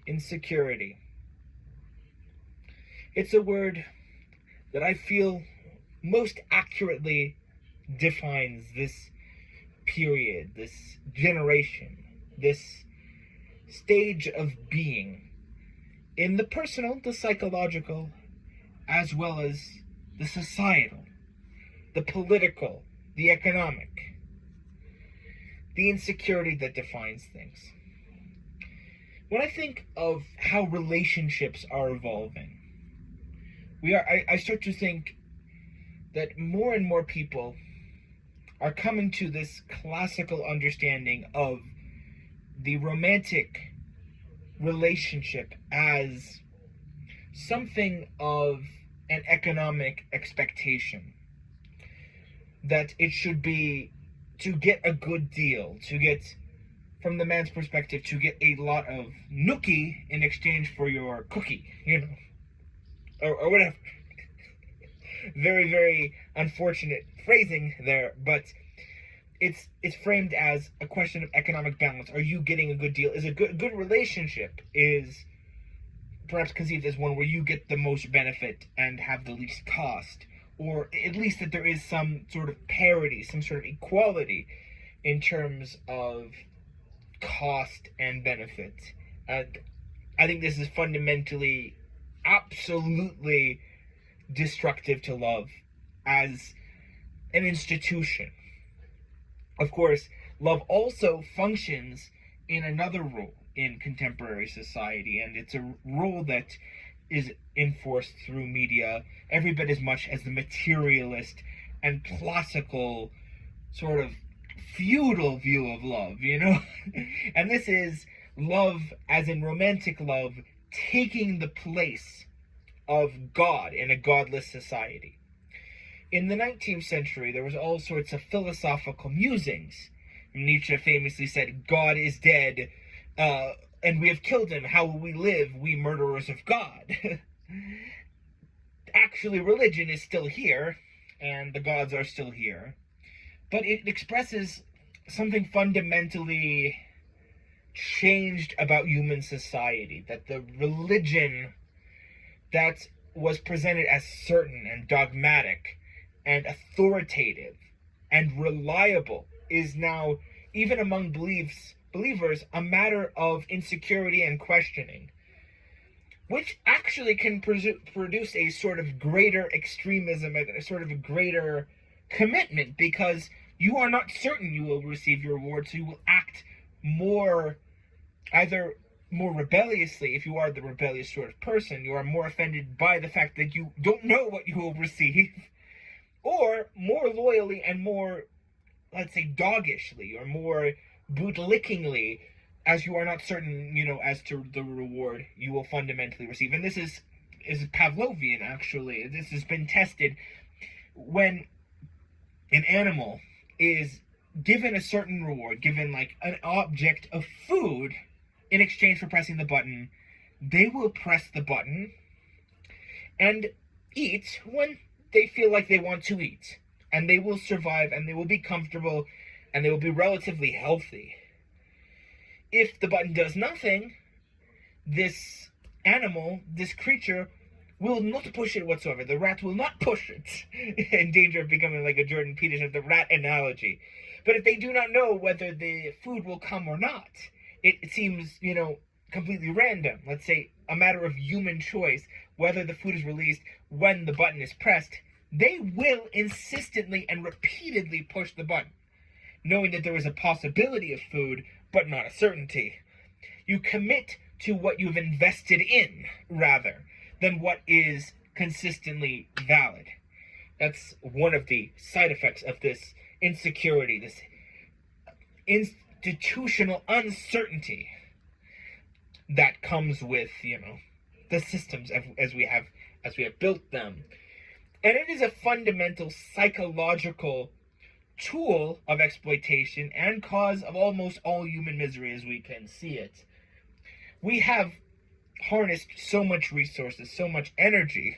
Insecurity. It's a word that I feel most accurately defines this period, this generation, this stage of being in the personal, the psychological, as well as the societal, the political, the economic, the insecurity that defines things. When I think of how relationships are evolving, I start to think that more and more people are coming to this classical understanding of the romantic relationship as something of an economic expectation. That it should be to get a good deal, to get, from the man's perspective, to get a lot of nookie in exchange for your cookie, or whatever. Very, very unfortunate phrasing there, but it's framed as a question of economic balance. Are you getting a good deal? Is a good relationship is perhaps conceived as one where you get the most benefit and have the least cost, or at least that there is some sort of parity, some sort of equality in terms of cost and benefit. And I think this is fundamentally, absolutely destructive to love as an institution. Of course, love also functions in another role in contemporary society, and it's a role that is enforced through media every bit as much as the materialist and classical sort of feudal view of love, And this is love, as in romantic love, taking the place of God in a godless society. In the 19th century, there was all sorts of philosophical musings. Nietzsche famously said, God is dead, and we have killed him. How will we live, we murderers of God? Actually, religion is still here, and the gods are still here. But it expresses something fundamentally changed about human society. That the religion that was presented as certain and dogmatic and authoritative and reliable is now, even among believers, a matter of insecurity and questioning, which actually can produce a sort of greater extremism, a sort of a greater commitment, because you are not certain you will receive your reward, so you will act either more rebelliously. If you are the rebellious sort of person, you are more offended by the fact that you don't know what you will receive, or more loyally and more, let's say, doggishly, or more bootlickingly, as you are not certain, as to the reward you will fundamentally receive. And this is Pavlovian, actually. This has been tested when an animal is given a certain reward, given like an object of food in exchange for pressing the button. They will press the button and eat when they feel like they want to eat, and they will survive, and they will be comfortable, and they will be relatively healthy. If the button does nothing, this animal, this creature, will not push it whatsoever. The rat will not push it, in danger of becoming like a Jordan Peterson of the rat analogy. But if they do not know whether the food will come or not, it seems, completely random. Let's say a matter of human choice, whether the food is released when the button is pressed, they will insistently and repeatedly push the button, knowing that there is a possibility of food, but not a certainty. You commit to what you've invested in, rather than what is consistently valid. That's one of the side effects of this insecurity, this institutional uncertainty that comes with, the systems as we have built them. And it is a fundamental psychological tool of exploitation and cause of almost all human misery as we can see it. We have harnessed so much resources, so much energy,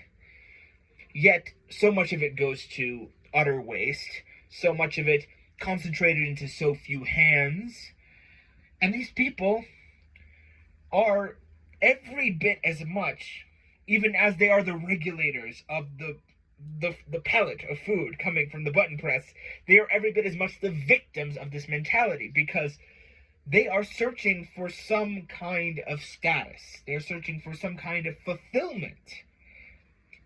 yet so much of it goes to utter waste, so much of it concentrated into so few hands. And these people are every bit as much, even as they are the regulators of the pellet of food coming from the button press, they are every bit as much the victims of this mentality, because they are searching for some kind of status. They're searching for some kind of fulfillment.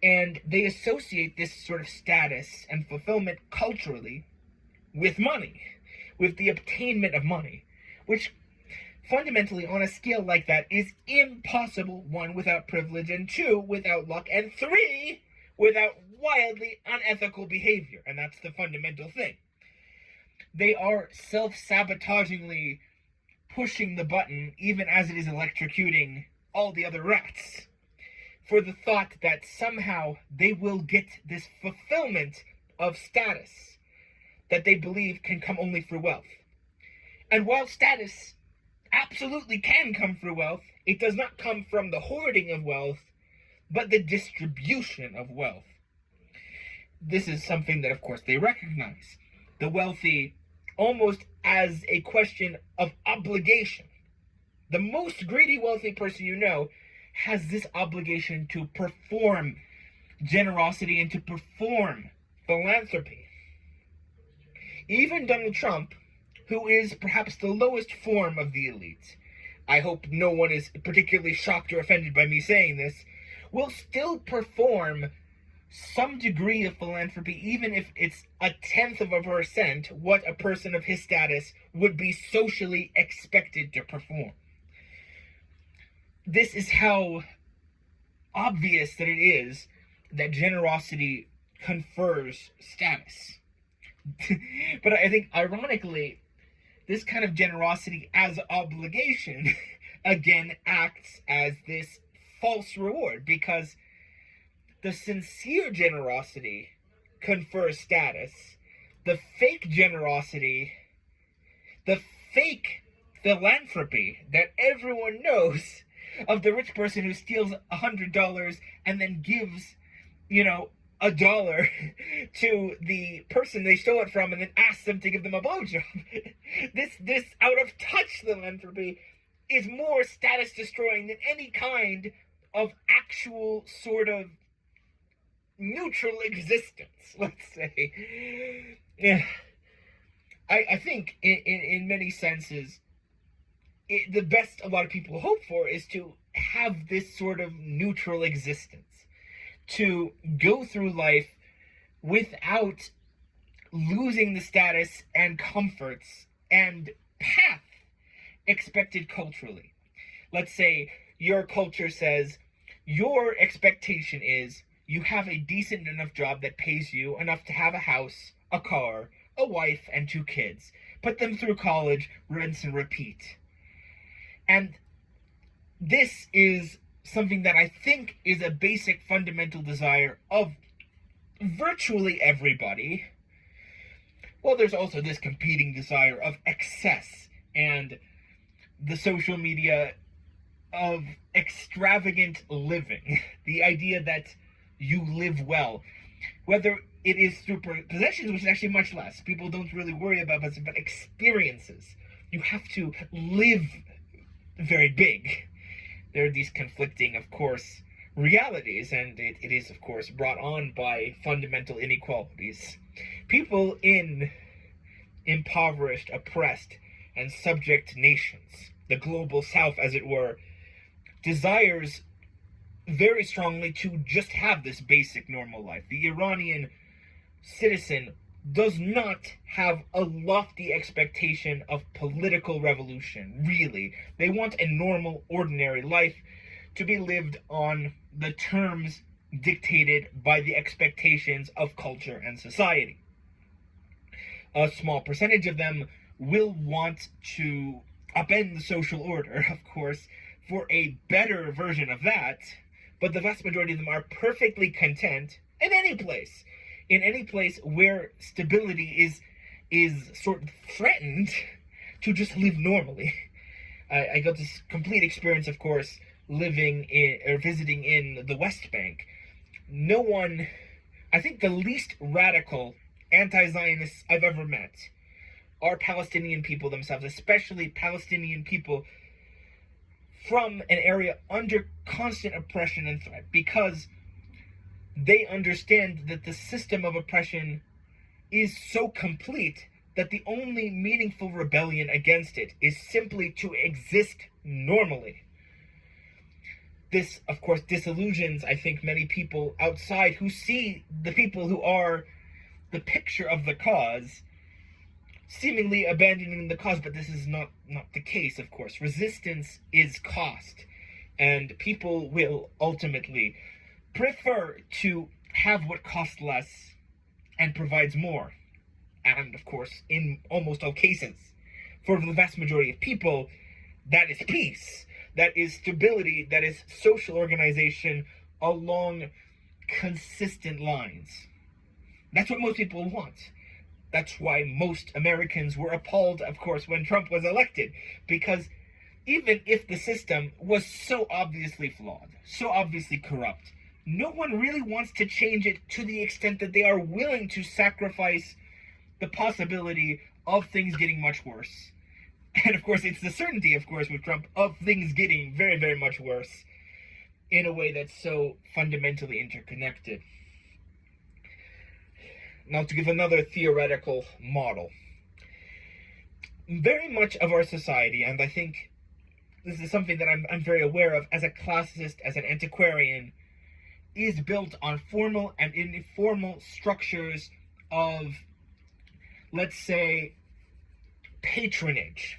And they associate this sort of status and fulfillment culturally with money, with the obtainment of money, which fundamentally, on a scale like that, is impossible. 1, without privilege, and 2, without luck, and 3, without wildly unethical behavior. And that's the fundamental thing. They are self-sabotagingly pushing the button, even as it is electrocuting all the other rats, for the thought that somehow they will get this fulfillment of status that they believe can come only through wealth. And while status absolutely can come through wealth, it does not come from the hoarding of wealth, but the distribution of wealth. This is something that, of course, they recognize. The wealthy, almost as a question of obligation. The most greedy wealthy person you know has this obligation to perform generosity and to perform philanthropy. Even Donald Trump, who is perhaps the lowest form of the elite, I hope no one is particularly shocked or offended by me saying this, will still perform some degree of philanthropy, even if it's 0.1% what a person of his status would be socially expected to perform. This is how obvious that it is that generosity confers status. But I think, ironically, this kind of generosity as obligation, again, acts as this false reward, because the sincere generosity confers status. The fake generosity, the fake philanthropy that everyone knows of the rich person who steals $100 and then gives, $1 to the person they stole it from and then asks them to give them a blowjob. This out of touch philanthropy is more status destroying than any kind of actual sort of neutral existence, let's say. Yeah. I think in many senses, the best a lot of people hope for is to have this sort of neutral existence, to go through life without losing the status and comforts and path expected culturally. Let's say your culture says your expectation is you have a decent enough job that pays you enough to have a house, a car, a wife, and 2 kids. Put them through college, rinse and repeat. And this is something that I think is a basic fundamental desire of virtually everybody. Well, there's also this competing desire of excess and the social media of extravagant living. The idea that you live well, whether it is through possessions, which is actually much less. People don't really worry about this, but experiences. You have to live very big. There are these conflicting, of course, realities, and it is, of course, brought on by fundamental inequalities. People in impoverished, oppressed, and subject nations, the global south, as it were, desires very strongly to just have this basic normal life. The Iranian citizen does not have a lofty expectation of political revolution, really. They want a normal, ordinary life to be lived on the terms dictated by the expectations of culture and society. A small percentage of them will want to upend the social order, of course, for a better version of that, but the vast majority of them are perfectly content in any place where stability is sort of threatened, to just live normally. I got this complete experience, of course, living in or visiting in the West Bank. No one, I think the least radical anti-Zionists I've ever met are Palestinian people themselves, especially Palestinian people from an area under constant oppression and threat, because they understand that the system of oppression is so complete that the only meaningful rebellion against it is simply to exist normally. This, of course, disillusions, I think, many people outside who see the people who are the picture of the cause seemingly abandoning the cause, but this is not the case, of course. Resistance is cost, and people will ultimately prefer to have what costs less and provides more. And, of course, in almost all cases, for the vast majority of people, that is peace, that is stability, that is social organization along consistent lines. That's what most people want. That's why most Americans were appalled, of course, when Trump was elected, because even if the system was so obviously flawed, so obviously corrupt, no one really wants to change it to the extent that they are willing to sacrifice the possibility of things getting much worse. And of course, it's the certainty, of course, with Trump, of things getting very, very much worse in a way that's so fundamentally interconnected. Now, to give another theoretical model, very much of our society, and I think this is something that I'm very aware of as a classicist, as an antiquarian, is built on formal and informal structures of, let's say, patronage.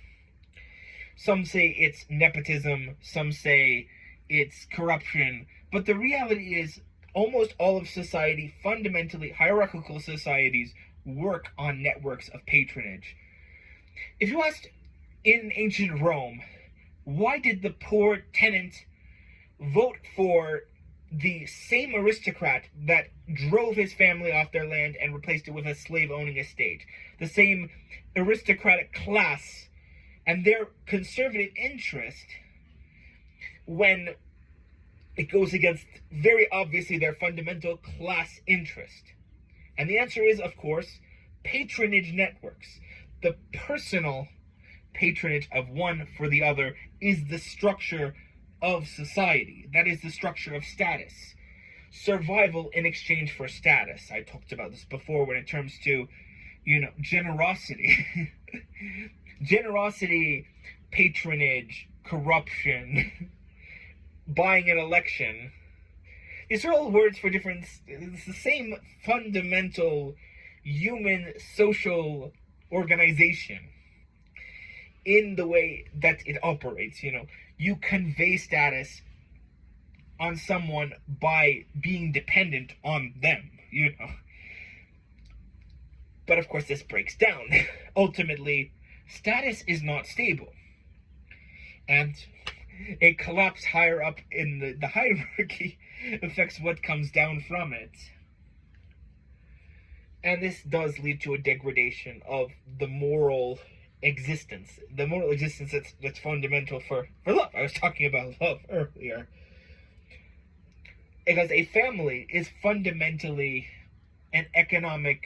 Some say it's nepotism, some say it's corruption, but the reality is almost all of society, fundamentally hierarchical societies, work on networks of patronage. If you asked in ancient Rome, why did the poor tenant vote for the same aristocrat that drove his family off their land and replaced it with a slave-owning estate? The same aristocratic class and their conservative interest, when it goes against very obviously their fundamental class interest. And the answer is, of course, patronage networks. The personal patronage of one for the other is the structure of society. That is the structure of status. Survival in exchange for status. I talked about this before when it comes to, generosity. Generosity, patronage, corruption, buying an election. These are all words for different, it's the same fundamental human social organization in the way that it operates. You convey status on someone by being dependent on them, But of course this breaks down. Ultimately, status is not stable. And a collapse higher up in the hierarchy affects what comes down from it. And this does lead to a degradation of the moral existence. The moral existence that's fundamental for love. I was talking about love earlier. Because a family is fundamentally an economic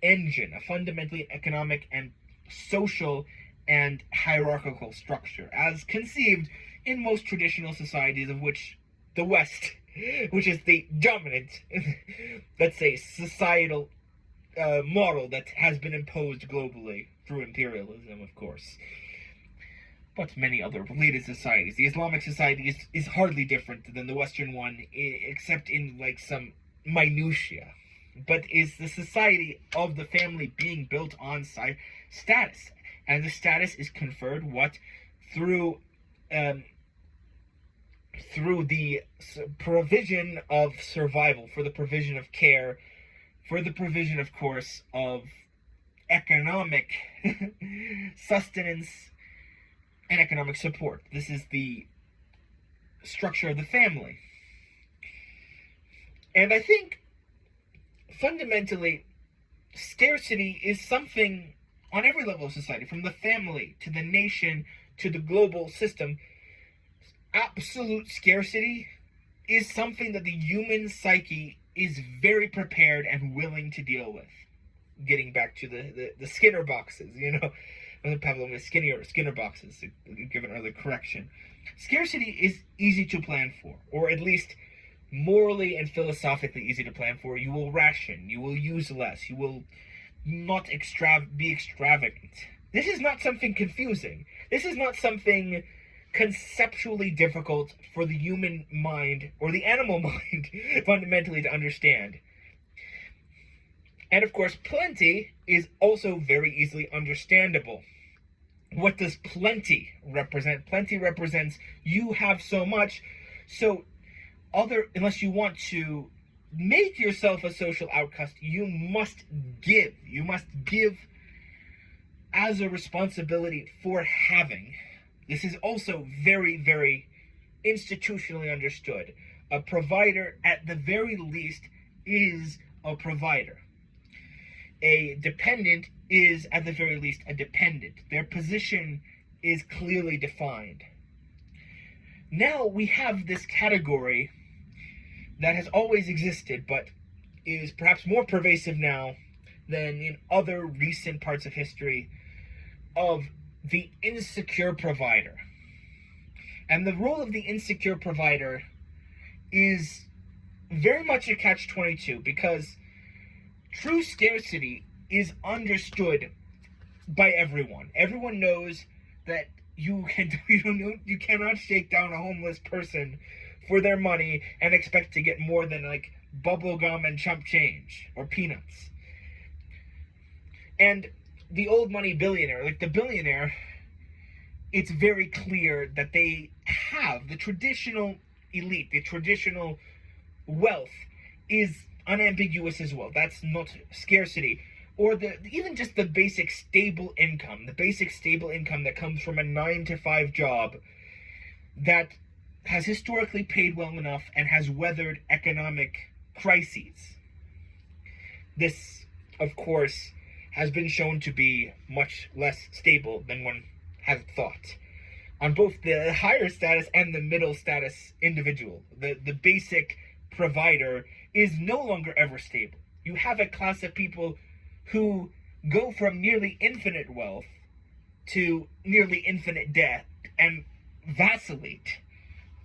engine, a fundamentally economic and social and hierarchical structure, as conceived in most traditional societies, of which the West, which is the dominant, let's say, societal model that has been imposed globally through imperialism, of course. But many other related societies. The Islamic society is hardly different than the Western one, except in some minutiae. But is the society of the family being built on status. And the status is conferred through the provision of survival, for the provision of care, for the provision, of course, of economic sustenance and economic support. This is the structure of the family. And I think fundamentally, scarcity is something on every level of society, from the family to the nation to the global system. Absolute scarcity is something that the human psyche is very prepared and willing to deal with. Getting back to the Skinner boxes, Pavlov is Skinner boxes, given early correction. Scarcity is easy to plan for, or at least morally and philosophically easy to plan for. You will ration, you will use less, you will not be extravagant. This is not something confusing. This is not something conceptually difficult for the human mind, or the animal mind, fundamentally to understand. And of course, plenty is also very easily understandable. What does plenty represent? Plenty represents you have so much, so unless you want to make yourself a social outcast, you must give. You must give as a responsibility for having. This is also very, very institutionally understood. A provider, at the very least, is a provider. A dependent is, at the very least, a dependent. Their position is clearly defined. Now we have this category that has always existed, but is perhaps more pervasive now than in other recent parts of history, of the insecure provider. And the role of the insecure provider is very much a catch-22, because true scarcity is understood by everyone. Everyone knows that you cannot shake down a homeless person for their money and expect to get more than like bubble gum and chump change or peanuts. And the old money billionaire, like the billionaire, it's very clear that they have the traditional elite, the traditional wealth is unambiguous as well. That's not scarcity. Or even just the basic stable income that comes from a 9-to-5 job that has historically paid well enough and has weathered economic crises. This, of course, has been shown to be much less stable than one has thought, on both the higher status and the middle status individual. The basic provider is no longer ever stable. You have a class of people who go from nearly infinite wealth to nearly infinite debt and vacillate,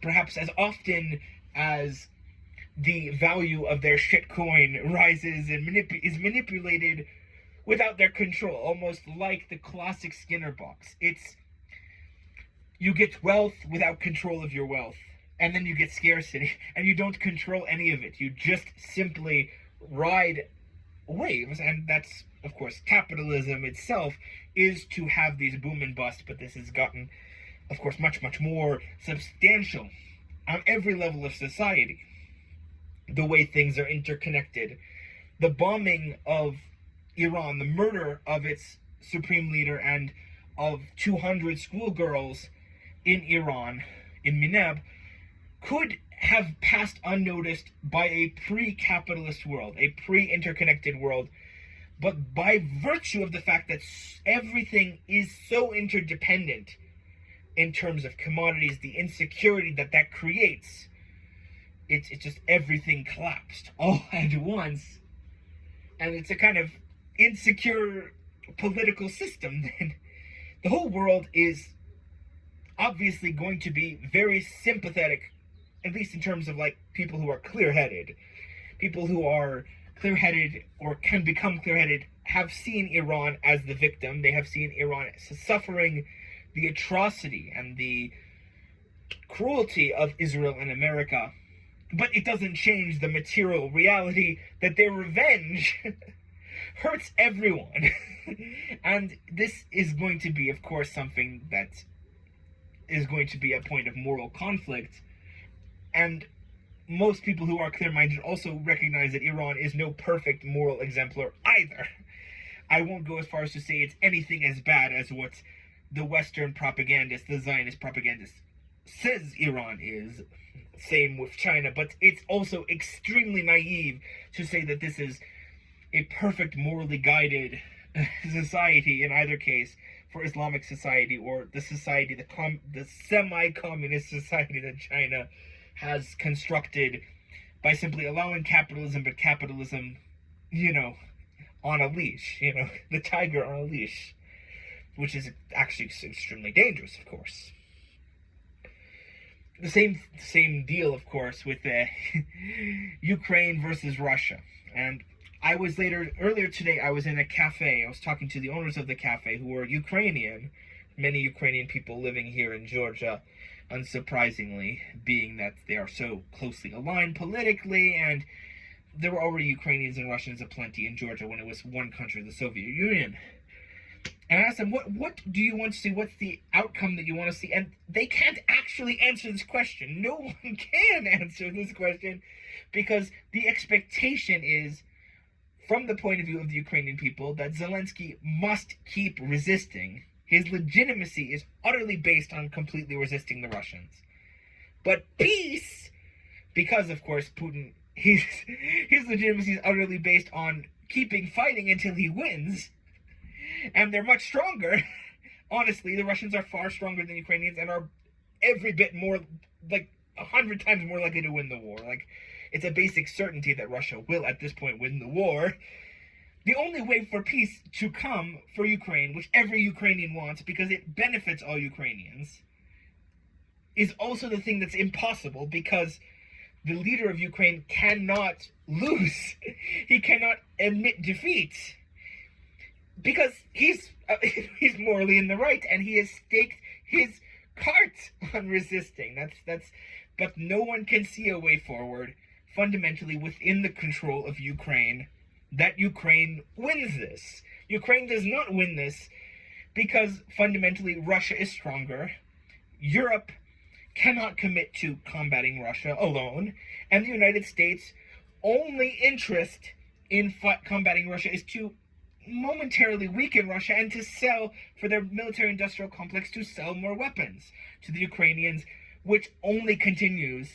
perhaps as often as the value of their shitcoin rises and is manipulated without their control, almost like the classic Skinner box. It's, you get wealth without control of your wealth, and then you get scarcity, and you don't control any of it. You just simply ride waves, and that's, of course, capitalism itself is to have these boom and bust, but this has gotten, of course, much, much more substantial on every level of society. The way things are interconnected. The bombing of Iran, the murder of its supreme leader and of 200 schoolgirls in Iran, in Minab, could have passed unnoticed by a pre-capitalist world, a pre-interconnected world. But by virtue of the fact that everything is so interdependent in terms of commodities, the insecurity that creates, it's just everything collapsed all at once. And it's a kind of insecure political system. Then the whole world is obviously going to be very sympathetic, at least in terms of like people who are clear-headed. People who are clear-headed or can become clear-headed have seen Iran as the victim. They have seen Iran suffering the atrocity and the cruelty of Israel and America. But it doesn't change the material reality that their revenge hurts everyone. And this is going to be, of course, something that is going to be a point of moral conflict. And most people who are clear-minded also recognize that Iran is no perfect moral exemplar either. I won't go as far as to say it's anything as bad as what the Western propagandist, the Zionist propagandist, says Iran is. Same with China, but it's also extremely naive to say that this is a perfect morally guided society in either case for Islamic society or the society, the semi-communist society that China has constructed by simply allowing capitalism, but capitalism, on a leash, the tiger on a leash. which is actually extremely dangerous, of course. The same deal, of course, with Ukraine versus Russia. And I was earlier today, I was in a cafe. I was talking to the owners of the cafe, who were Ukrainian. Many Ukrainian people living here in Georgia, unsurprisingly, being that they are so closely aligned politically, and there were already Ukrainians and Russians aplenty in Georgia when it was one country, the Soviet Union. And I asked them, what do you want to see? What's the outcome that you want to see? And they can't actually answer this question. No one can answer this question, because the expectation is, from the point of view of the Ukrainian people, that Zelensky must keep resisting. His legitimacy is utterly based on completely resisting the Russians. But peace, because of course Putin, his legitimacy is utterly based on keeping fighting until he wins. And they're much stronger. Honestly, the Russians are far stronger than Ukrainians and are every bit more, like 100 times more likely to win the war. Like, it's a basic certainty that Russia will at this point win the war. The only way for peace to come for Ukraine, which every Ukrainian wants because it benefits all Ukrainians, is also the thing that's impossible, because the leader of Ukraine cannot lose. He cannot admit defeat, because he's morally in the right, and he has staked his cart on resisting. But no one can see a way forward, fundamentally within the control of Ukraine, that Ukraine wins this. Ukraine does not win this because fundamentally Russia is stronger. Europe cannot commit to combating Russia alone, and the United States' only interest in combating Russia is to momentarily weaken Russia and to sell, for their military-industrial complex, to sell more weapons to the Ukrainians, which only continues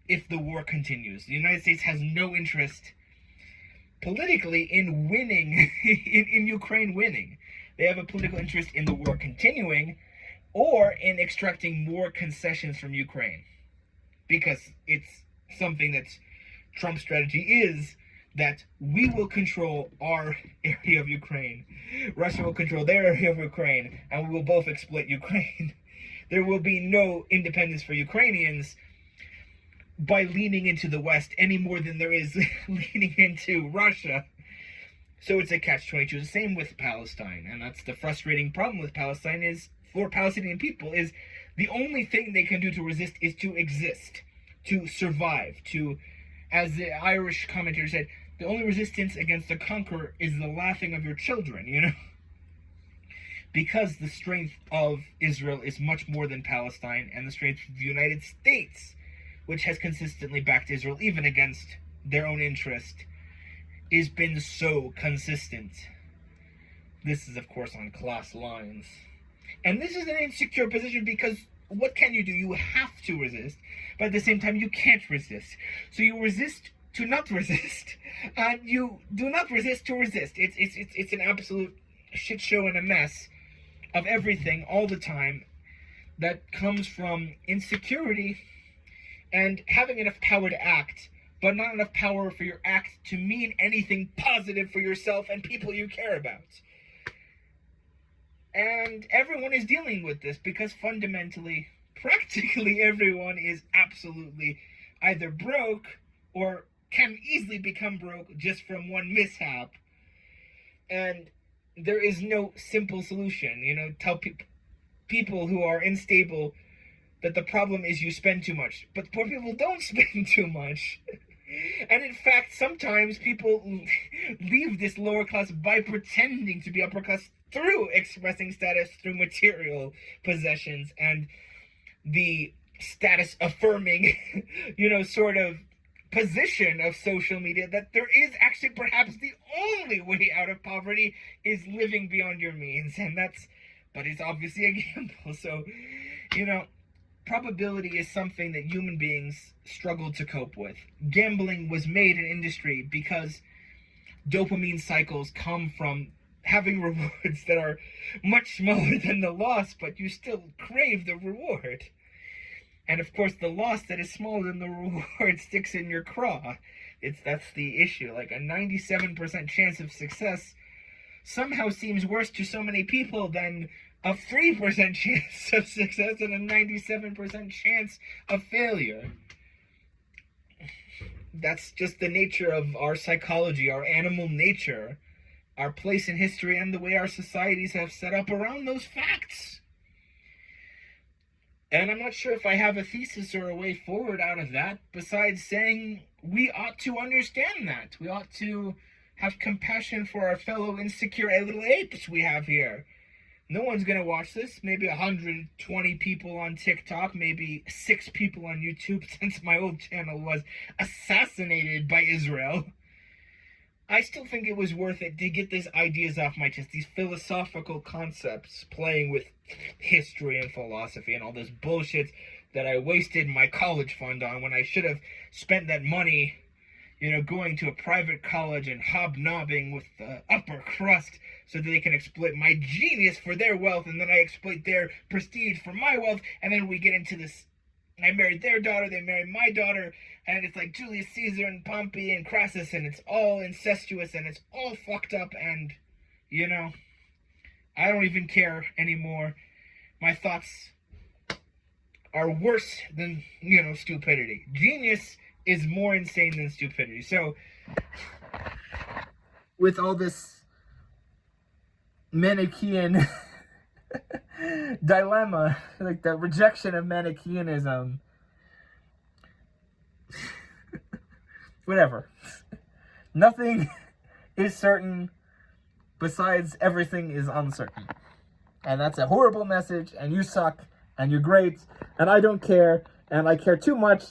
if the war continues. The United States has no interest politically in winning, in Ukraine winning. They have a political interest in the war continuing, or in extracting more concessions from Ukraine, because it's something that Trump's strategy is, that we will control our area of Ukraine, Russia will control their area of Ukraine, and we will both exploit Ukraine. There will be no independence for Ukrainians by leaning into the West any more than there is leaning into Russia. So it's a catch-22. The same with Palestine, and that's the frustrating problem with Palestine, is for Palestinian people, is the only thing they can do to resist is to exist, to survive, to, as the Irish commentator said, the only resistance against the conqueror is the laughing of your children, you know? Because the strength of Israel is much more than Palestine, and the strength of the United States, which has consistently backed Israel, even against their own interest, has been so consistent. This is, of course, on class lines. And this is an insecure position, because what can you do? You have to resist, but at the same time, you can't resist. So you resist to not resist, and you do not resist to resist. It's an absolute shit show and a mess of everything all the time that comes from insecurity and having enough power to act, but not enough power for your act to mean anything positive for yourself and people you care about. And everyone is dealing with this, because fundamentally, practically everyone is absolutely either broke or can easily become broke just from one mishap. And there is no simple solution. You know, tell people who are unstable that the problem is you spend too much. But poor people don't spend too much. And in fact, sometimes people leave this lower class by pretending to be upper class through expressing status through material possessions and the status affirming, you know, sort of position of social media, that there is actually perhaps the only way out of poverty is living beyond your means. And but it's obviously a gamble. So, you know, probability is something that human beings struggle to cope with. Gambling was made an industry because dopamine cycles come from having rewards that are much smaller than the loss, but you still crave the reward. And of course, the loss that is smaller than the reward sticks in your craw. That's the issue. Like, a 97% chance of success somehow seems worse to so many people than a 3% chance of success and a 97% chance of failure. That's just the nature of our psychology, our animal nature, our place in history, and the way our societies have set up around those facts. And I'm not sure if I have a thesis or a way forward out of that, besides saying we ought to understand that. We ought to have compassion for our fellow insecure little apes we have here. No one's going to watch this. Maybe 120 people on TikTok, maybe 6 people on YouTube, since my old channel was assassinated by Israel. I still think it was worth it to get these ideas off my chest, these philosophical concepts, playing with history and philosophy and all this bullshit that I wasted my college fund on when I should have spent that money, going to a private college and hobnobbing with the upper crust so that they can exploit my genius for their wealth, and then I exploit their prestige for my wealth, and then we get into this. I married their daughter, they married my daughter, and it's like Julius Caesar and Pompey and Crassus, and it's all incestuous, and it's all fucked up, and, I don't even care anymore. My thoughts are worse than, stupidity. Genius is more insane than stupidity. So, with all this Manichaean dilemma, like the rejection of Manichaeanism, whatever. Nothing is certain, besides everything is uncertain. And that's a horrible message, and you suck, and you're great, and I don't care, and I care too much,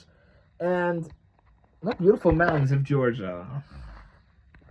and the beautiful mountains of Georgia.